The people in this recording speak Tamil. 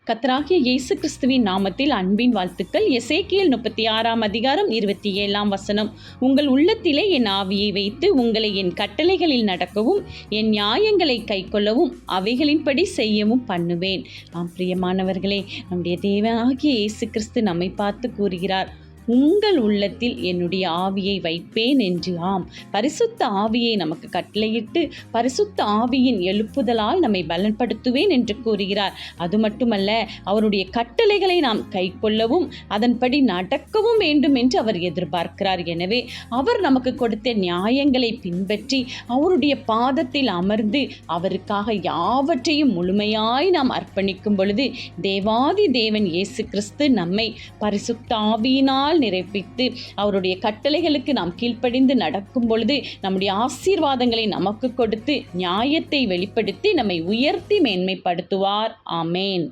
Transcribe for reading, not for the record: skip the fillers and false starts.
கர்த்தராகிய இயேசு கிறிஸ்துவின் நாமத்தில் அன்பின் வாழ்த்துக்கள். எசேக்கியேல் 36 உங்கள் உள்ளத்திலே என் ஆவியை வைத்து உங்களை என் கட்டளைகளில் நடக்கவும் என் நியாயங்களை கைக்கொள்ளவும் அவைகளின்படி செய்யவும் பண்ணுவேன். பிரியமானவர்களே, நம்முடைய தேவனாகிய இயேசு கிறிஸ்து நம்மை பார்த்து கூறுகிறார், உங்கள் உள்ளத்தில் என்னுடைய ஆவியை வைப்பேன் என்று. பரிசுத்த ஆவியை நமக்கு கட்டளையிட்டு பரிசுத்த ஆவியின் எழுப்புதலால் நம்மை பலன்படுத்துவேன் என்று கூறுகிறார். அது மட்டுமல்ல, அவருடைய கட்டளைகளை நாம் கைக்கொள்ளவும் அதன்படி நடக்கவும் வேண்டும் என்று அவர் எதிர்பார்க்கிறார். எனவே அவர் நமக்கு கொடுத்த நியாயங்களை பின்பற்றி அவருடைய பாதத்தில் அமர்ந்து அவருக்காக யாவற்றையும் முழுமையாய் நாம் அர்ப்பணிக்கும் பொழுது தேவாதி தேவன் இயேசு கிறிஸ்து நம்மை பரிசுத்த ஆவியினால் நிறைப்பித்து அவருடைய கட்டளைகளுக்கு நாம் கீழ்ப்படிந்து நடக்கும் பொழுது நம்முடைய ஆசீர்வாதங்களை நமக்கு கொடுத்து நியாயத்தை வெளிப்படுத்தி நம்மை உயர்த்தி மேன்மைப்படுத்துவார். ஆமேன்.